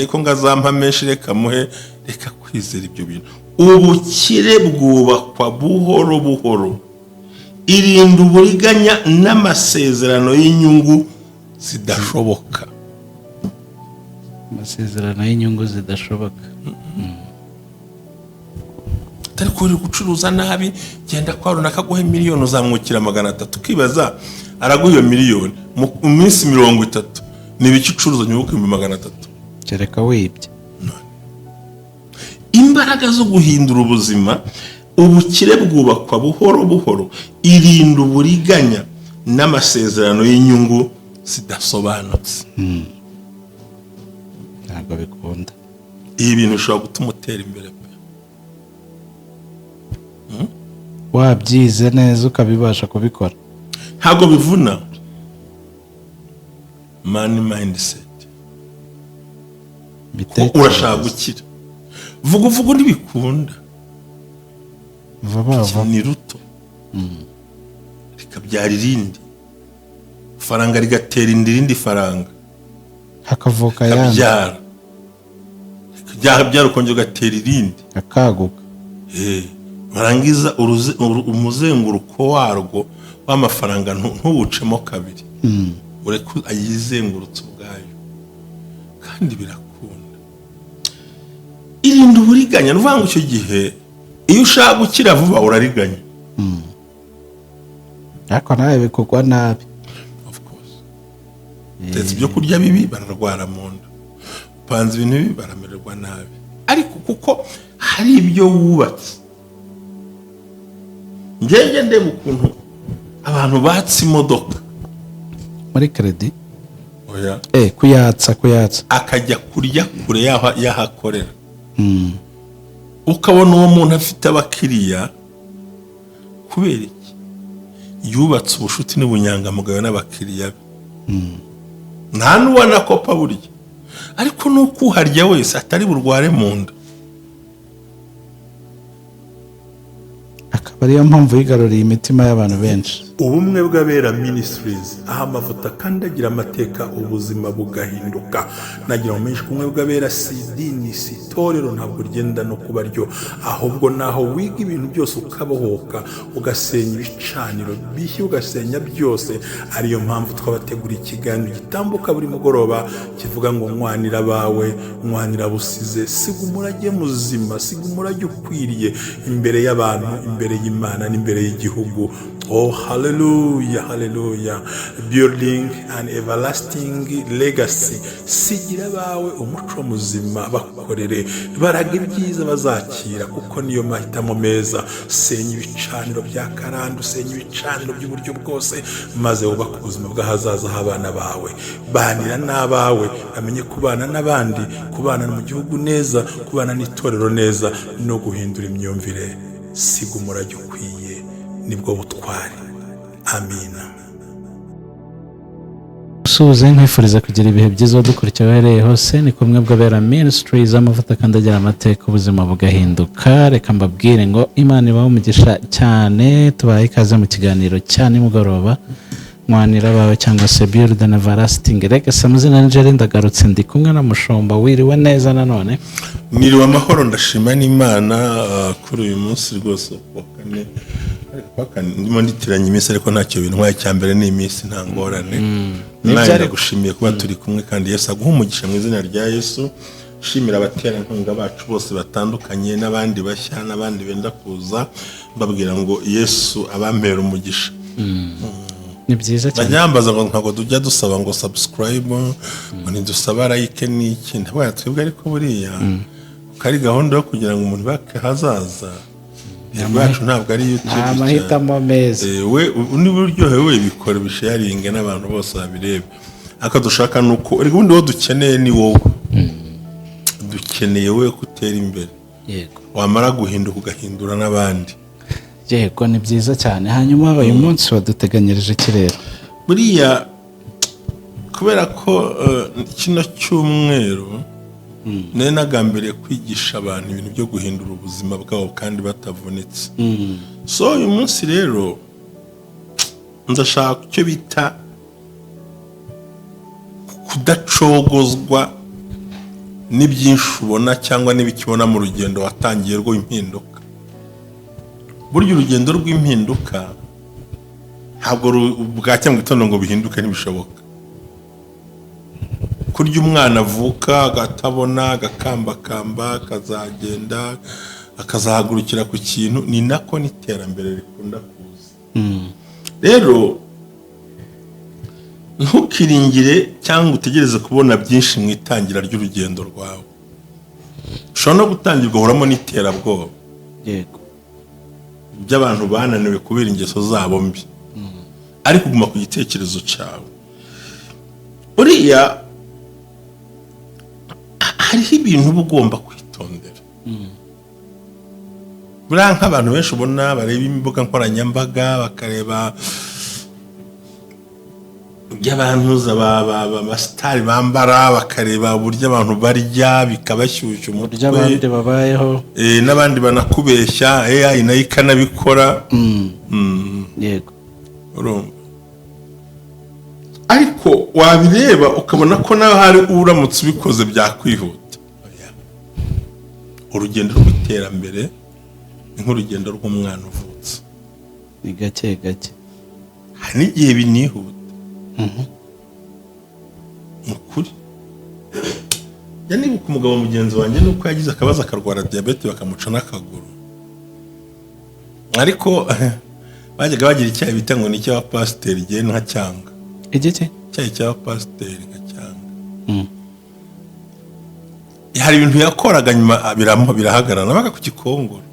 ariko ngazampa menshi reka muhe, reka kwizera ibyo bintu. Ubukire bwubakwa buhoro buhoro. Irinda uburiganya n'amasezerano y'inyungu zidashoboka. Amasezerano y'inyungu zidashoboka. Atari ko uri gucuruza nabi, genda kwa runaka guhe miliyoni uzamwukira 300, ukibaza araguha iyo miliyoni mu minsi 30, nibiki ucuruza nyubuka 300? Kereka wibye. Imbaraga zo guhindura ubuzima, ubukire bwubakwa buhoro buhoro. Irinda uburiganya n'amasezerano y'inyungu zidasobanutse. Ntabwo bikunda. Ibi bintu bishobora gutuma utera imbere pe. Wabyize neza ukabibasha kubikora. Ntabwo bivuna. Money mindset. Urashaka gukira. Vuga ntibikunda. Vuba ni ruto. Rikabyara irindi. Faranga rigatera irindi faranga. Hakavuka yandi. Byara ukongera ugatera irindi. Akaguka. Marangiza umuzenguruko warwo w'amafaranga ntuwucemo kabiri. Ureke ayizengurutse ubwayo. Kandi birakunda. Irinda uburiganya, nuvuga ngo icyo gihe iyo ushaka gukira vuba urariganya. Ariko nawe bikugwa nabi. Of course. Ndetse ibyo kurya bibi bararwara mu nda. Upanze ibintu bibi baramererwa nabi. Ariko kuko hari ibyo wubatse. Ngenge ndeba ukuntu abantu batse imodoka muri credit. Oya. Kuyatsa. Akajya kurya kure yahakorera. Ukabona uwo muntu afite abakiriya kubera iki? Yubatse ubushuti n'ubunyangamugayo n'abakiriya be. Nta n'uwana kopa burya. Ariko nuko uharya wese atari burware mu nda. Akaba ariyo mpamvu yigaruriye imitima y'abantu benshi. Ubumwe bw'Abera Ministries, aho amavuta kandi agira amateka ubuzima bugahinduka. Nagira umenyesha ubumwe bw'Abera si idini, si itorero, ntabwo rigenda no kuba ryo, ahubwo naho wiga ibintu byose ukabohoka, ugasenya ibicaniro bishya, ugasenya byose. Ariyo mpamvu twabategura ikiganiro gitambuka buri mugoroba kivuga ngo nkwanira abawe, nkwanira busize, siga umurage muzima, siga umurage ukwiriye imbere y'abantu, imbere y'Imana n'imbere y'igihugu. Oh, hallelujah, hallelujah. Building an everlasting legacy. Sigira bawe umuco muzima, bakorere, baraga ibyiza bazakira, kuko niyo mahitamo meza. Senya ibicaniro bya karande, senya ibicaniro by'uburyo bwose, maze wubaka ubuzima bw'ahazaza h'abana bawe. Banira n'abawe, bamenye kubana n'abandi, kubana mu gihugu neza, kubana n'itorero neza, no guhindura imyumvire. Siga umurage ukwiye, nibwo butwari. Amina. Suze nkwifuriza kugira ibihe byiza dukurikira uhereye hose. Ni kumwe bw'Abera Ministries, amavuta kandi agira amateka ubuzima bugahinduka. Reka mbabwire ngo Imana ibahe umugisha cyane. Tubaye ikaze mu kiganiro cyane mugoroba, nkwanira abawe cyangwa se Build an Everlasting Legacy. Amazina Angel, ndagarutse ndi kumwe na Mushomba. Wiriwe neza nanone? Mwiriwe amahoro, ndashima n'Imana kuri uyu munsi rwose wa kane. Ndimo nditiranya iminsi ariko ntacyo bintwaye. Cyambere ni iminsi nta ngorane. Imana gushimiye kuba turi kumwe, kandi Yesu aguha umugisha mu izina rya Yesu. Shimira abaterankunga bacu bose batandukanye, n'abandi bashya n'abandi benda kuza, mbabwira ngo Yesu abampera umugisha. Ni byiza cyane. Banyambaza ngo ntago tujya dusaba ngo subscribe, ngo ntidusaba like n'iki. Ntabwo twebwe ariko buriya kari gahunda yo kugira ngo umuntu bake hazaza. Yacu ntabwo ari YouTube. Amahitamo meza. We ni buryohe we bikora bisharinge n'abantu bose babirebe. Akadushaka nuko uri ubundi wo dukeneye ni wowe. Dukeneye we kutera imbere. Yego. Wamara guhinduka ugahindura n'abandi. Yego, ni byiza cyane. Hanyuma uyu munsi waduteganyirije iki rero? Buriya kubera ko kino cyumweru nari nagambiriye kwigisha abantu ibintu byo guhindura ubuzima bwabo kandi batavunitse. So uyu munsi rero ndashaka icyo bita kudacogozwa n'ibyinshi ubona cyangwa n'ibikibona mu rugendo watangiye rw'impinduka. Burya urugendo rw'impinduka ntabwo bwacya mu gitondo ngo bihinduke, ntibishoboka. Kurya umwana avuka agatabona, agakambakamba, akazagenda, akazahagurukira ku kintu, ni nako n'iterambere rikunda kuza. Rero ntukiringire cyangwa utegereze kubona byinshi mu itangira ry'urugendo rwawe. Ushobora no gutangirwa uhoramo n'iterabwoba. Yego. By'abantu bananiwe kubera ingeso zabo mbi. Ariko uguma ku gitekerezo cyawe. Uriya hariho ibintu uba ugomba kwitondera. Buriya nk'abantu benshi ubona bareba imbuga nkoranyambaga, bakareba by'abantu abasitari bambara, bakareba uburyo abantu barya bikabashyushya umutwe, abandi babayeho, n'abandi banakubeshya, AI nayo ikanabikora. Yego. Urumva, ariko wabireba ukabona ko nawe hari uramutse ubikoze byakwihuta. Urugendo rw'iterambere ni nk'urugendo rw'umwana uvutse, ni gake gake, hari n'igihe binihuta. Ukuri nibuka umugabo mugenzi wanjye nuko yagize akabazo akarwara diabete bakamuca n'akaguru, ariko bajyaga bagira icyayi bita ngo ni icy'abapasiteri igihe nka cyanga. Igiki? Icyayi cy'abapasiteri nka cyanga. Hari ibintu yakoraga nyuma birahagarara, nabaga ku Gikongoro.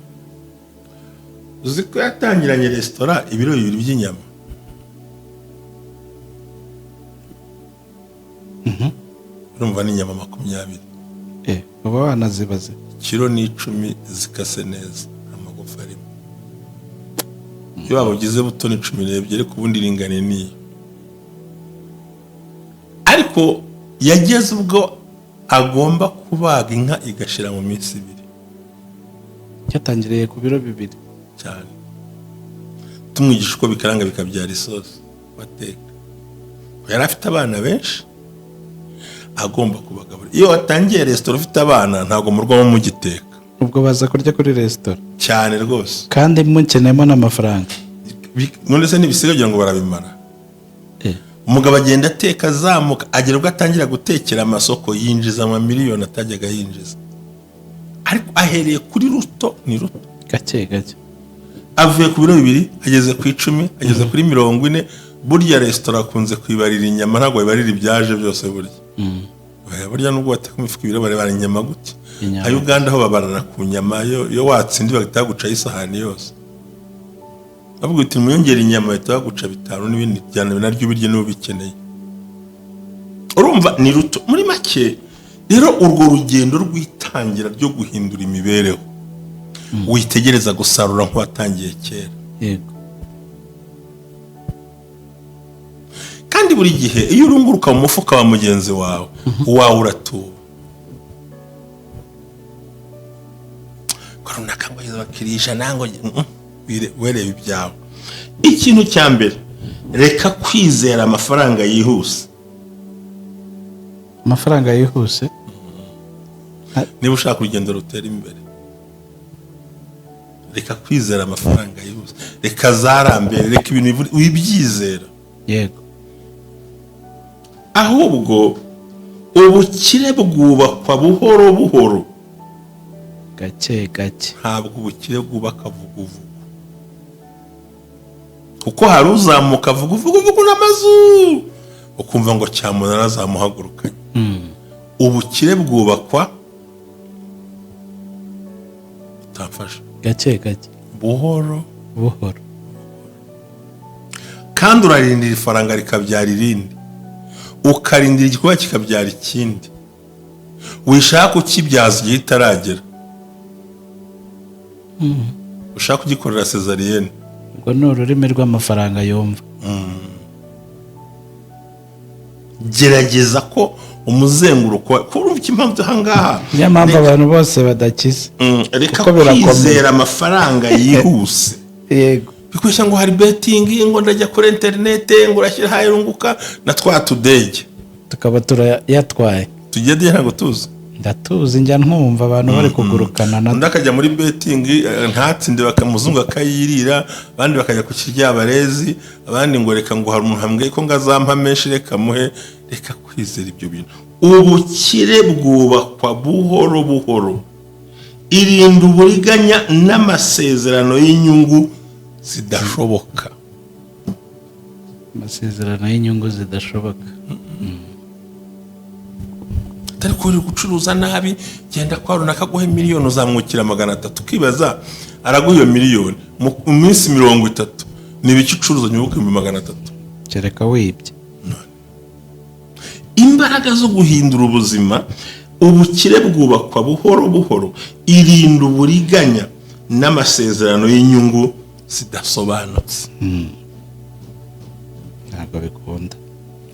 Uzi ko yatangiranye resitora ibiro 2 by'inyama. Urumva ni inyama 20. Uba wanazibaze. Kilo ni 10 zikase neza, amagufa arimo. Iyo wabugize butoni 12 ariko ubundi ringaniye niyo. Ariko yageze ubwo agomba kubaga inka igashira mu minsi 2. Cyatangiriye ku biro 2 cyane. Tumwigisha uko bikaranga bikabyara isosi bateka. Yari afite abana benshi, agomba kubagabura. Iyo watangiye resitora ufite abana ntago murwa mu giteka, ubwo baza kurya kuri resitora cyane rwose, kandi mukenemo n'amafaranga. None se ntibisigaye ngo barabimara. Umugabo agenda ateka azamuka, agera ubwo atangira gutekera amasoko, yinjiza amamiliyoni atajyaga yinjiza. Ariko ahereye kuri ruto, ni ruto gake gake, avuye ku biro 2 ageze ku 10, ageze kuri 40. Burya resitora akunze kwibarira inyama, ntabwo bibarira ibyaje byose burya. Burya nubwo bateka imifuka ibiro bareba inyama gute. Ha Uganda ho babarana ku nyama, yo watsindi bagahita guca isahani yose. Avuga uti muyongera inyama bahita guca 5 n'ibindi byane binaryo birye no bikeneye. Urumva ni ruto muri make. Rero urwo rugendo rw'itangira ryo guhindura imibereho witegereza gusarura nk'uwatangiye kera. Yego. Kandi buri gihe iyo urunguruka mu mufuka wa mugenzi wawe, uwawe uratuba. Korona kambayiza bakirisha nango wereba ibyawe. Ikintu cya mbere, reka kwizera amafaranga yihuse. Amafaranga yihuse? Niba ushaka urugendo rutera imbere, reka kwizera amafaranga yihuse, reka zarambere, reka ibintu wibyizera. Yego. Ahubwo ubukire bwubakwa buhoro buhoro, gake gake. Ntabwo ubukire bwubaka vuguvugu, kuko hari uzamuka vuguvugu n'amazu ukumva ngo cyamunara azamuhagurukanye. Ubukire bwubakwa utafasha gake gake, buhoro buhoro, kandi urarindira ifaranga rikabyara irindi, ukarindira igikorwa kikabyara ikindi. Wishaka ukibyaza igihe itaragera, ushaka kugikorera cesarienne, ngo ni ururimi rw'amafaranga yumva. Gerageza ko umuzenguruko kurumva impamvu hangaha. Niyo mpamvu abantu bose badakize. Reka kwizera amafaranga yihuse. Yego. Bikoresha ngo hari betting, ngo ndajya kuri internet, ngo urashyira hayirunguka na twa tudege tukaba turayatwaye. Tugende ntago tuzi. ndatuzi njya nkumva abantu bari kugurukana na undi akajya muri betting ntatsinde bakamuzungu akayirira, abandi bakajya ku kiryabarezi, abandi ngo reka ngo hari umuntu hambwiye ko ngazampa menshi reka muhe. Reka kwizera ibyo bintu. Ubukire bwubakwa buhoro buhoro, irinda uburiganya n'amasezerano y'inyungu zidashoboka. amasezerano y'inyungu zidashoboka. Atari ko uri gucuruza nabi, genda kwa runaka guhe miliyoni uzamwukira 300, ukibaza araguha iyo miliyoni mu minsi 30, nibiki ucuruza nyubuke 300. Kereka wibye. Imbaraga zo guhindura ubuzima, ubukire bwubakwa buhoro buhoro, irinda uburiganya n'amasezerano y'inyungu zidasobanutse. Ntabwo bikunda.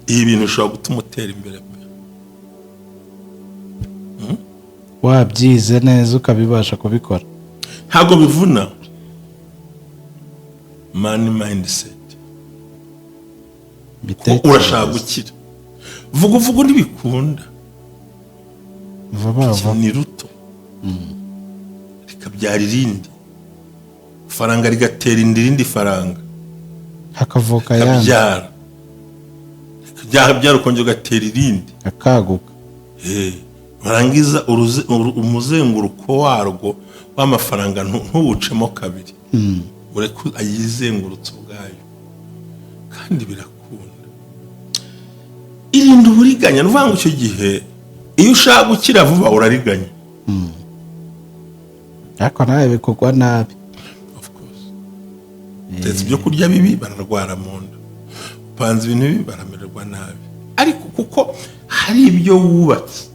Ibi bintu bishobora gutuma utera imbere. Wabyize neza ukabibasha kubikora. Ntabwo bivuna. Money mindset. Urashaka gukira. Vuga ntibikunda. Vuba ni ruto. Rikabyara irindi. Faranga rigatera irindi faranga. Hakavuka yandi. Byara ukongera ugatera irindi. Akaguka. Barangiza umuzenguruko warwo w'amafaranga ntuwucemo kabiri. Ureke ayizengurutse ubwayo. Kandi birakunda. Irinda uburiganya, nuvuga ngo icyo gihe iyo ushaka gukira vuba urariganya. Ariko nawe bikugwa nabi. Of course. Ndetse ibyo kurya bibi bararwara mu nda. Upanze ibintu bibi baramererwa nabi. Ariko kuko hari ibyo wubatse.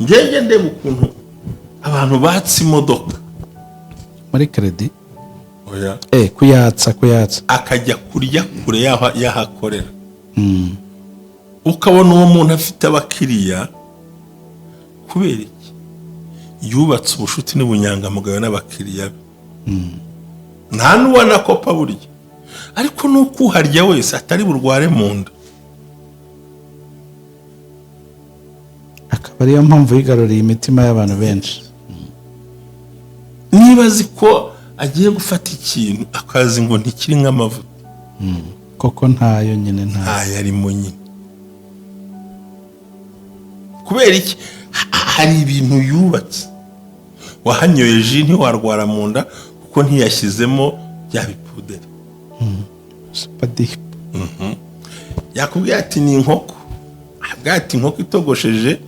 Ngenge ndeba ukuntu abantu batse imodoka muri credit. Oya. Kuyatsa. Akajya kurya kure yahakorera. Ukabona uwo muntu afite abakiriya kubera iki? Yubatse ubushuti n'ubunyangamugayo n'abakiriya. Nta n'ubona kopa burya. Ariko nuko uharya wese atari burware mu nda. Akaba ariyo mpamvu yigaruriye imitima y'abantu benshi. Niba azi ko agiye gufata ikintu akazi ngo ntikiri nk'amavuta. Koko ntayo nyine ntayo arimo nyine. Kubera iki? Hari ibintu yubatse. Wahanyoye ji ntiwarwara mu nda kuko ntiyashyizemo bya bipuderi. Supadipe. Yakubwiye ati ni inkoko. Abwiye ati inkoko itogosheje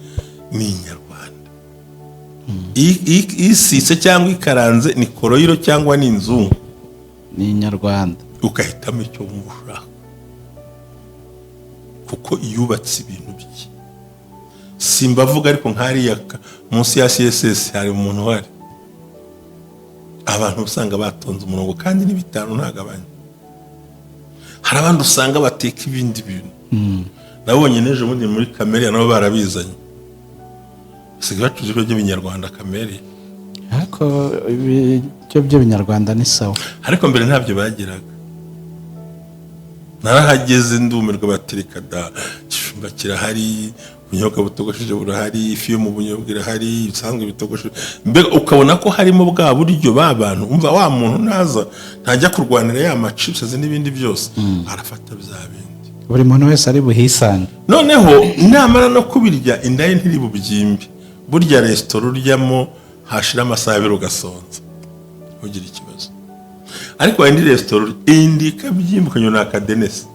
ni inyarwanda. Isise cyangwa ikaranze ni koroyiro cyangwa ni inzungu. Ni inyarwanda. Ukahitamo icyo wumva ushaka. Kuko yubatse ibintu bike. Simbavuga ariko nk'ariya munsi ya CSS hari umuntu uhari. Abantu usanga batonze umurongo kandi ni 5 ntagabanya. Hari abandi usanga bateka ibindi bintu. Nabonye neje muri kamere nabo barabizanye. Sigaye bacuze ibyo by'inyarwanda kamere. Ariko ibyo by'inyarwanda ni sawa. Ariko mbere ntabyo bagiraga. Narahageze ndumirwa batereka da kishumba kirahari, ubunyobwa butogosheje burahari, ifi yo mu bunyobwa irahari, ibisanzwe bitogosheje. Mbega ukabona ko harimo bwa buryo babantu umva wa muntu naza ntajya kurwanira ya machips n'ibindi byose arafata bya bindi. Buri muntu wese ari buhisange. Noneho namara no kubirya indaye ntiri bubyimbi. Burya restaurant uryamo hashira amasaha abiri ugasonza. Ugira ikibazo. Ariko indi restaurant indi kabyimbukanyo na akadenesi.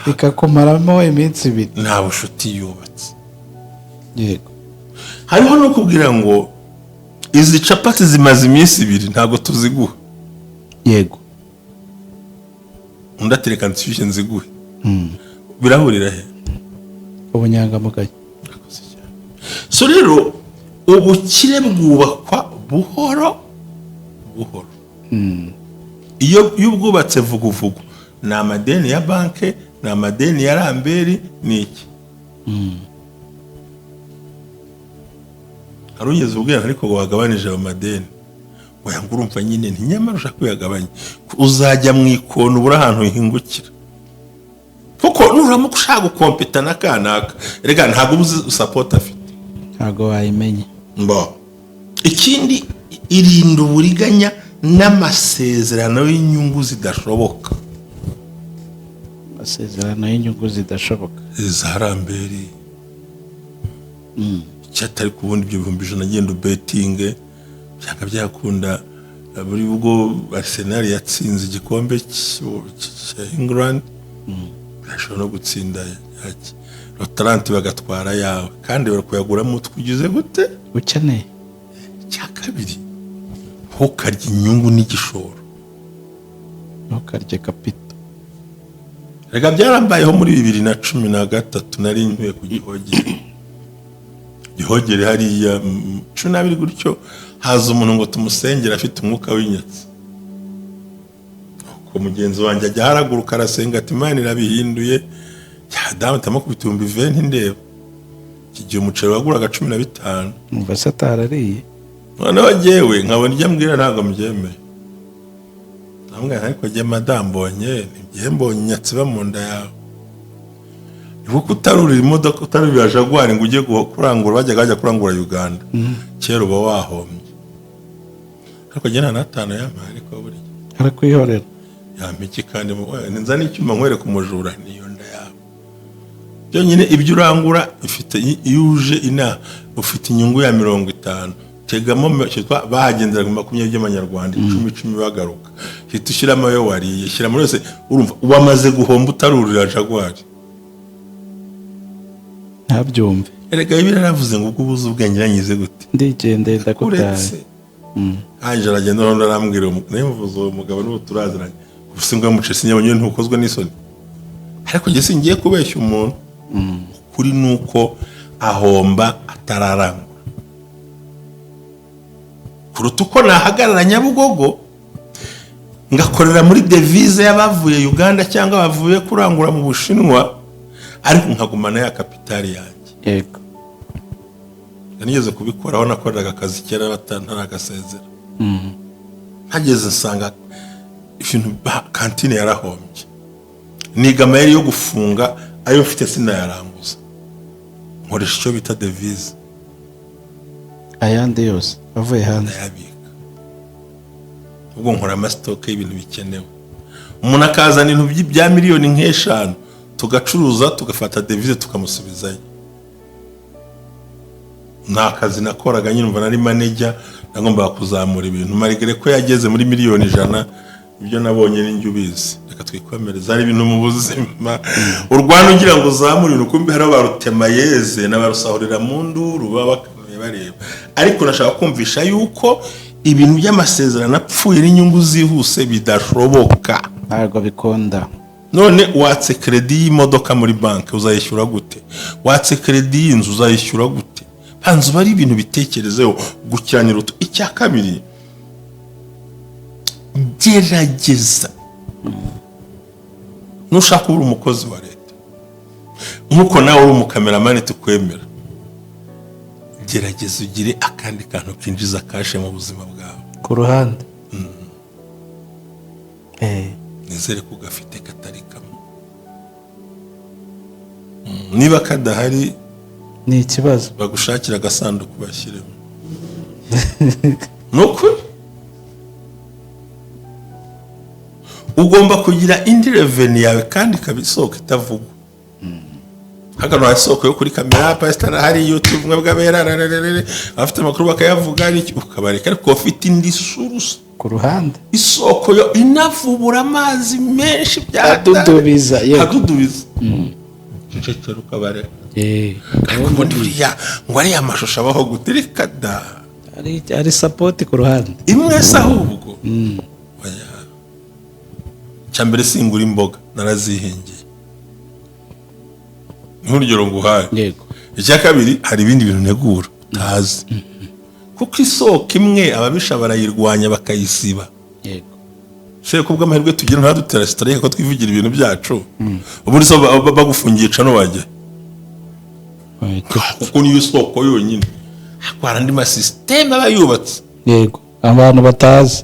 Ikakumaramo iminsi 2. Nta bushuti yubatse. Yego. Hariho no kubwira ngo izi capati zimaze iminsi 2 ntago tuziguha. Yego. Undatereka nshyushye nziguhe. Birahurira he? Ubunyangamugayo. So rero ubukire bwubakwa buhoro buhoro. Iyo ubwubatse vuguvugu ni amadeni ya banke, ni amadeni ya ramberi, ni iki? Harugeze ubwira ariko wagabanije ayo madeni. Oya ngurumva nyine ntinyamara ushaka kuyagabanya. Uzajya mu ikono ubura ahantu hingukira. Kuko nuramuka ushaka gukompeta na kanaka rega ntabwo uzi support afite, ntabwo wayimenye. Ikindi irinda uburiganya n'amasezerano y'inyungu zidashoboka. Amasezerano y'inyungu zidashoboka zarambere cyatari kubundi ibyo 100,000 agenda ubetinge byanga byakunda. Buri bwo Arsenal yatsinze igikombe cya England ashobora no gutsinda yaki Rotarant bagatwara yawe kandi barakuyaguramo twigize gute ukeneye. Cya kabiri ntukarye inyungu n'igishoro, ntukarye kapito. rega byarambayeho muri 2013 nari nkwiye ku Gihogere hariya 12 gutyo haza umuntu ngo tumusengera afite umwuka w'inyatsi. Ko mugenzi wanjye ajya haraguruka arasenga ati Imana irabihinduye damu tamakubita 20 ndeba kigiye umuceri waguraga 15 umva se atarariye. noneho jewe nkabona ijya mbwira ntabwo mbyemeye, namwe ariko je madame bonye ntibyembonye nyatsi ba mu nda yawe. Nuko utarurira imodoka utarurira Jaguar ngo ujye kurangura bajya kurangura Uganda kera uba wahombye. Ariko je na 5 yamaye ariko buri arakwihorera yampiki kandi ninza n'icyuma nkwere kumujura niyo nda yawe. Byo nyine ibyo urangura ifite yuje ina ufite inyungu ya 50 tegamo cyitwa bahagendera 20 by'amanyarwanda 10 bagaruka hita ushyiramo yo wariye shyira muri yose urumva wamaze guhomba utarurira Jaguar. ntabyumve erega ibi naravuze ngo ubwo ubuze ubwenge yanyize gute ndigendeye ndakutaye. Anje aragenda none arambwira nemvuze uwo mugabo n'ubu turaziranye ubusingo y'umuce sinyabonye ntukozwe n'isoni, ariko nge singiye kubeshya umuntu kuri nuko ahomba atararangwa kuruta uko nahagarara Nyabugogo ngakorera muri devise y'abavuye Uganda cyangwa bavuye kurangura mu Bushinwa ariko nkagumana ya kapitali yanjye. Yego nigeze kubikoraho nakoreraga akazi kera batantaragasezera hageze nsanga ibintu kantine yarahombye niga amayeri yo gufunga ayo mfite sinayaranguza nkoresha icyo bita devise ayandi yose avuye hanze yabika ubwo nkora amasitoke y'ibintu bikenewe. Umuntu akazana ibintu bya miliyoni nk'eshanu tugacuruza tugafata devise tukamusubizayo. Nta kazi nakoraga nyine umva nari manager nagomba kuzamura ibintu marigere ko yageze muri miliyoni 100 ibyo nabonye n'injye ubizi reka twikomereza ari ibintu mu buzima urwana ugira ngo uzamure urukumbi hari abarutema yeze n'abarusahurira mu nduru babakanuye bareba, ariko nashaka kumvisha yuko ibintu by'amasezerano apfuye n'inyungu zihuse bidashoboka ntabwo bikonda. None watse credit y'imodoka muri banki uzayishyura gute? Watse credit y'inzu uzayishyura gute? Hanze bari ibintu bitekerezeho gukiranira utu. Icya kabiri gerageza nushaka uri umukozi wa leta nkuko nawe uri umukameramani tukwemera, gerageza ugire akandi kantu kinjiza kashe mu buzima bwawe ku ruhande. nizere ko gafite katari kamwe, niba kadahari ni ikibazo bagushakira agasanduku bashyiremo nuko ugomba kugira indi revenue yawe kandi kabisoka itavugwa. Hagano hasoko yo kuri kamera pastor hari YouTube mwebwabera afite amakuru bakayavuga n'iki ukabareka ariko ufite indi source ku ruhande isoko yo inavubura amazi menshi byadudubiza hadudubiza cecekera ukabareka ubundi buriya ngo ari amashusho abaho gutereka da ari support ku ruhande imwe sahubwo cyambere singura imboga narazihingiye nk'urugero nguhaye. Yego. Icya kabiri hari ibindi bintu negura tazi kuko isoko imwe ababisha barayirwanya bakayisiba. Yego. Sheke kubwo amahirwe tugira ntadutera strike ko twivugira ibintu byacu ubundi so bagufungiye cano wajye kuko niyo isoko yonyine akwara andi ma system abayubatse. Yego abantu batazi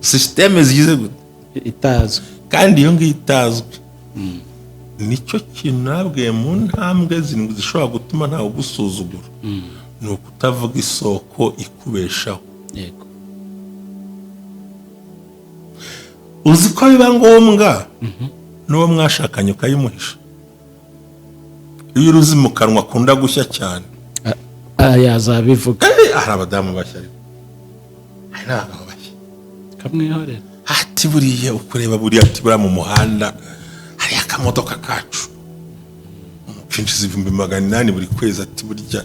system zigize gute itazwi kandi iyo ngiyo itazwi nicyo kintu nabwiye mu ntambwe zirindwi zishobora gutuma ntawe ugusuzugura ni ukutavuga isoko ikubeshaho. yego uzi ko biba ngombwa n'uwo mwashakanye ukayimuhisha iyo uruzi mu kanwa akunda gushya cyane yazabivuga. hari abadamu bashya ariko hari n'abagabo bashya kamwihorera ati buriya ukureba buriya ati buriya mu muhanda hari akamodoka kacu kinjiza 800 buri kwezi ati burya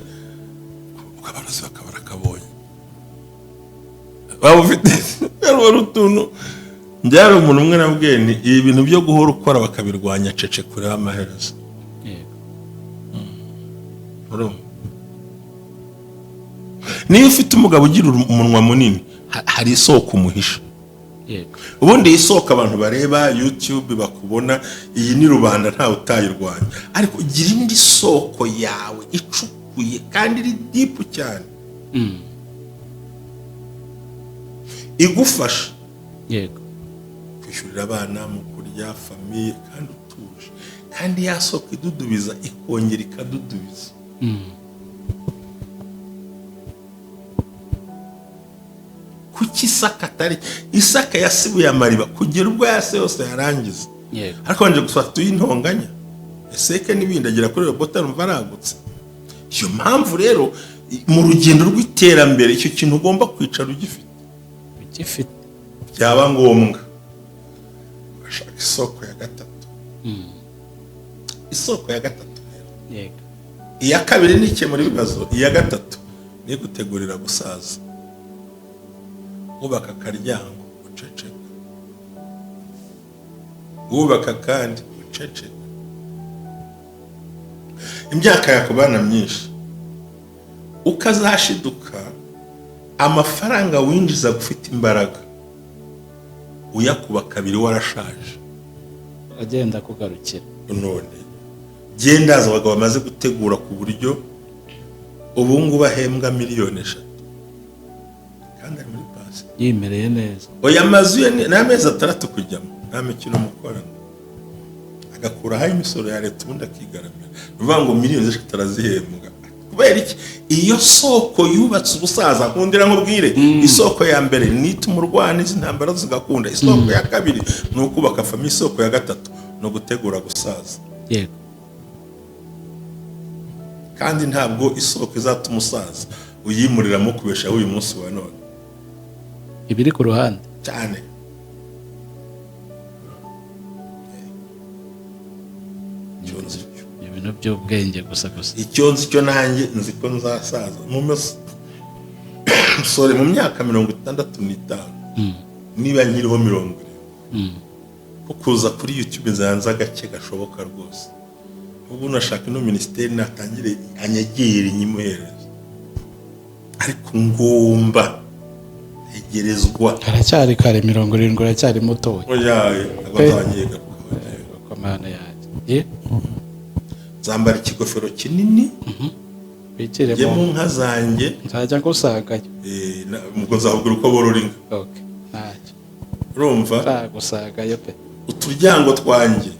ukabarozi bakabara kabonye waba ufite wari utuntu njyara umuntu umwe nabwiye ni ibi bintu byo guhora ukora bakabirwanya cece kureba amaherezo. niyo ufite umugabo ugira umunwa munini hari isoko umuhisha. ubundi isoko abantu bareba YouTube bakubona iyi ni rubanda ntawe utayirwanya ariko ugira indi soko yawe icukuye kandi iri deep cyane igufasha kwishyurira abana mu kurya famiye kandi utuje kandi ya soko idudubiza ikongera ikadudubiza. kuki isaka atari isaka yasibuye amariba kugera ubwo yase yose yarangiza ariko wanje gufata uyintonganya eseke n'ibindi agira kuri robota numva aragutse. iyo mpamvu rero mu rugendo rw'iterambere icyo kintu ugomba kwicara ugifite byaba ngombwa bashaka isoko ya gatatu. isoko ya gatatu rero iya kabiri ni ikemura ibibazo, iya gatatu ni gutegurira gusaza. ubaka akaryango uceceka, ubaka kandi uceceka. imyaka yakubana myinshi ukazashiduka amafaranga winjiza gufite imbaraga uyakuba kabiri warashaje agenda kugarukira. none gendaza abagabo bamaze gutegura ku buryo ubungu bahembwa miliyoni 3 kandi ari muri pasi yimereye neza. oya mazu ye n'amezi 6 kujyamo nta mikino mukorana agakura hayi imisoro ya leta ubundi akigaramira uvuga ngo miliyoni zitarazihembwa kubera iki iyo soko yubatse ubusaza nkundira nkubwire isoko ya mbere nita umurwani z'intambara zigakunda isoko ya kabiri no kubaka famiye isoko ya gatatu no gutegura gusaza. yego kandi ntabwo isoko izatuma umusaza uyimuriramo kubesha uyu munsi wa none ibiri ku ruhande cyane. ibintu by'ubwenge gusa icyo nzi cyo nanjye nzi ko nzasaza sore mu myaka 65 niba nkiriho 70 ko kuza kuri YouTube nzanza gake gashoboka rwose. ubu nashaka no ministeri natangire anyegere nyimuhereza ariko ngomba egerezwa haracyari kare 70 aracyari muto. oya agazanyega ko mana yaje zambara ikigofero kinini bikire mu nka zanjye nzajya gusagayo mugo nzahubwira uko bororinga. okay ntacyo urumva gusagayo pe uturyango twanjye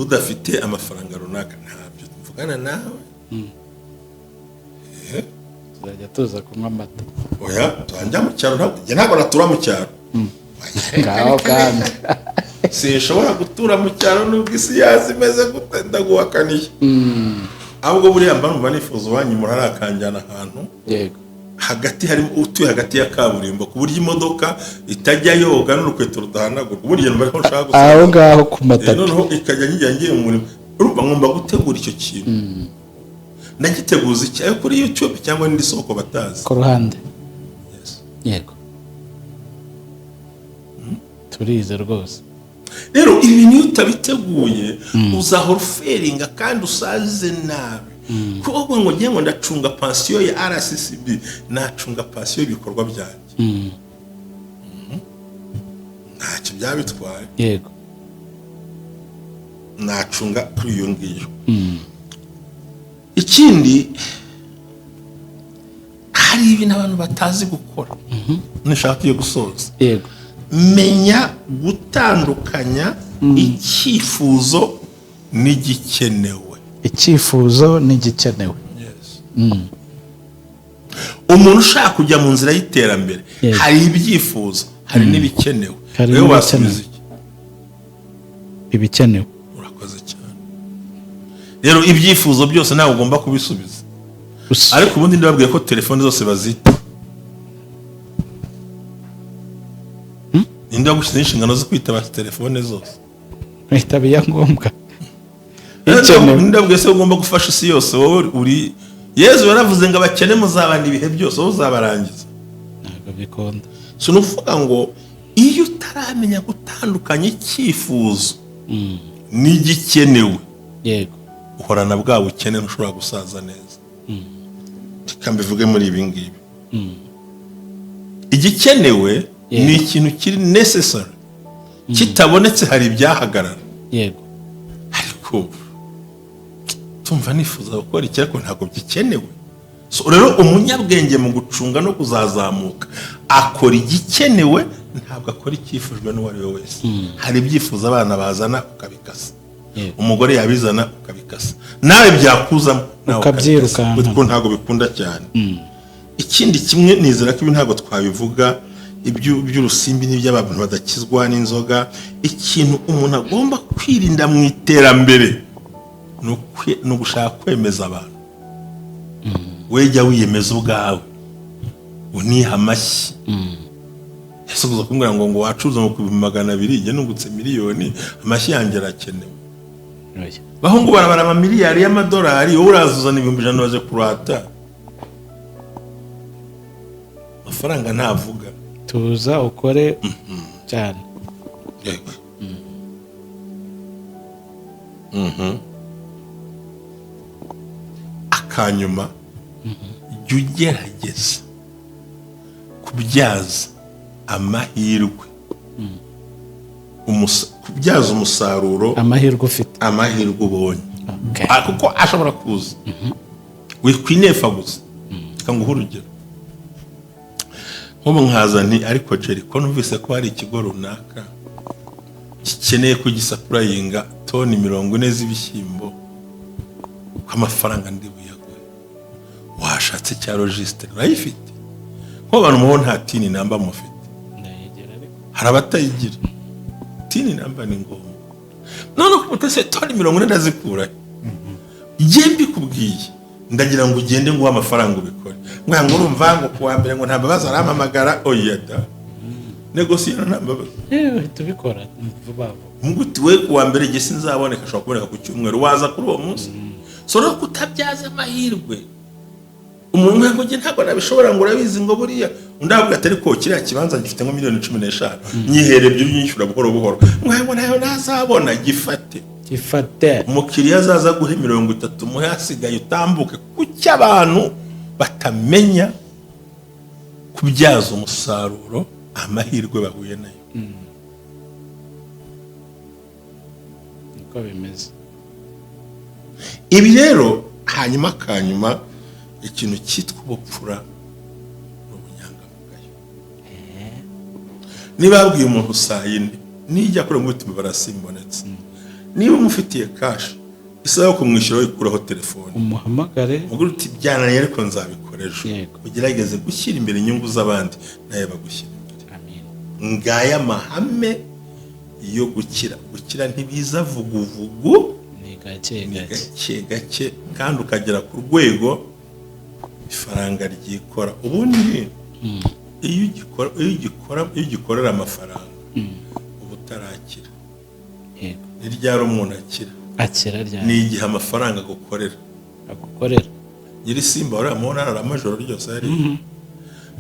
udafite amafaranga runaka ntabyo mvugana nawe tuzajya tuza kunywa amata. oya twanjya mu cyaro ntabwo natura mu cyaro ngaho kandi sinshobora gutura mu cyaro nubwo isi yazi imeze gute ndaguhakaniye ahubwo buriya mba numva nifuza uwanyimura arakanjyana ahantu yego hagati harimo utuye hagati ya kaburimbo ku buryo imodoka itajya yoga n'urukweto rudahanagurwa burya numva ko nshaka gusa aho ngaho ku matatu noneho ikajya ngiye mu murimo urumva ngomba gutegura icyo kintu nagiteguza icyayo kuri YouTube cyangwa n'indi soko batazi ku ruhande. yego turize rwose rero ibi niyo utabiteguye uzahora uferinga kandi usaze nabi kuko ngo ngiye ngo ndacunga pansiyo ya RCCB nacunga pansiyo y'ibikorwa byanjye ntacyo byabitwaye. yego nacunga kuri iyo ngiyo. ikindi hari ibintu abantu batazi gukora nishaka gusoza. yego Menya gutandukanya icyifuzo n'igikenewe. icyifuzo n'igikenewe. Umuntu ushaka kujya mu nzira y'iterambere, hari ibyifuzo, hari n'ibikenewe. Wewe wasubiza iki? Ibikenewe. Urakoze cyane. Rero ibyifuzo byose ntabwo ugomba kubisubiza, ariko ubundi ndababwiye ko telefone zose bazita. Ninde wagushize inshingano zo kwitaba telefone zose? Kwitabiya ngombwa. Ndabwiye se ugomba gufasha isi yose. Wowe uri Yezu yaravuze ngo abakene muzabana ibihe byose, wowe uzabarangiza. Ntabwo bikunda. So nuvuga ngo iyo utaramenya gutandukanya icyifuzo n'igikenewe, yego, uhorana bwa bukene, ntushobora gusaza neza. Tukambivuge muri ibi ngibi. Igikenewe ni ikintu kiri necessary, kitabonetse hari ibyahagarara. Yego. Ariko tumva nifuza gukora iki ariko ntabwo byikenewe. So rero umunyabwenge mu gucunga no kuzazamuka akora igikenewe, ntabwo akora icyifujwe n'uwo ari we wese. Hari ibyifuzo abana bazana ukabikasa, umugore yabizana ukabikasa, nawe byakuzamo nawe ukabyiruka, kuko ntabwo bikunda cyane. Ikindi kimwe nizera ko ibi ntabwo twabivuga iby'urusimbi n'iby'abantu badakizwa n'inzoga. Ikintu umuntu agomba kwirinda mu iterambere ni ugushaka kwemeza abantu. Wejya wiyemeza ubwawe, uniha amashyi. Ese uza kumbwira ngo wacuruza mu 200,000 njye nungutse miliyoni, amashyi yanjye arakenewe. Bahungu barabara amamiliyari y'amadolari, wowe urazuzana 100,000 baje kurata. Amafaranga ntavuga. Tuza ukore cyane. Yego. Akanyuma jya ugerageza kubyaza amahirwe, kubyaza umusaruro amahirwe ufite, amahirwe ubonye, kuko ashobora kuza. Wikwinefa gusa. Kanguha urugero, nk'ubu nkaza nti ariko Jericho numvise ko hari ikigo runaka gikeneye kugisapurayinga toni 40 z'ibishyimbo ko amafaranga ndi buyaguhe. Washatse cya registre urayifite? Ko abantu muho nta tini namba mufite. Ndayegera ariko hari abatayigira. Tini namba ni ngombwa. None ko utese toni 40 ndazikura. Yembi kubwiye ndagira ngo ugende ngo amafaranga ubikore. Mwango urumva ngo kuwa mbere ngo ntababaza aramamagara oyada. Negosiyo ntambabaza. Tubikora vuba. Muguti we kuwa mbere gese nzaboneka ashobora kuboneka ku cyumweru, waza kuri uwo munsi. So no kutabyaza amahirwe. Umuntu ngo nge ntabwo nabishobora ngo urabizi ngo buriya undavuga atari ko kiriya kibanza gifite ngo miliyoni 15 nyihere byo nyishyura buhoro buhoro. Mwango nayo nazabona gifate. Umukiriya azaza guhe 30 muhe hasigaye utambuke kuki abantu batamenya kubyaza umusaruro amahirwe bahuye nayo. Niko bimeze. Ibi rero hanyuma kanyuma ikintu cyitwa ubupfura n'ubunyangamugayo. Niba abwiye umuntu saa 4 nijya kure ngo utume barasimbonetse, niba umufitiye cash isaba kumwishyura wikuraho telefone, umuhamagare muguru uti byananiye ariko nzabikoresha. Ugerageze gushyira imbere inyungu z'abandi naye bagushyira imbere. Amen. Ngaya amahame yo gukira ntibiza vuguvugu, ni gake gake kandi ukagera ku rwego ifaranga ryikora. Ubundi iyo ugikorera amafaranga ubu utarakira. Yego. Ni ryari umuntu akira ryari? Ni igihe amafaranga agukorera. Nyiri Simba wari amubona amajoro ryose ari.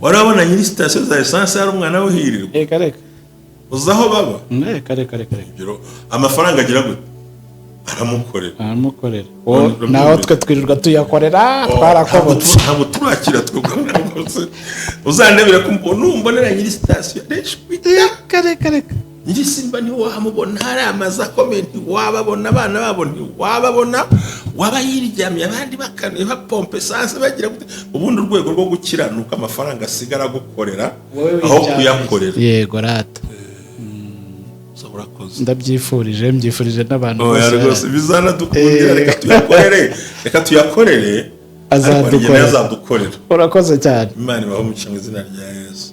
Warabona nyiri station za essence ari umwana we hirirwa. Reka uzaho baba. Reka amafaranga agira gute? Aramukorera. Naho twe twirirwa tuyakorera twarakobotse. Ntabwo turakira twebwe. Uzandebera ko numbonera nyiri station. Reka. njye Simba ntiwahamubona hari amazi akomeye ntiwababona abana babo ntiwababona waba yiryamye abandi bakane bapompe sanse bagira ubundi urwego rwo gukiranuka amafaranga asigara gukorera aho kuyakorera yego rata ndabyifurije mbyifurije n'abantu bose bizanadukundira reka tuyakorere azadukorera urakoze cyane Imana ibaho mu izina rya Yesu.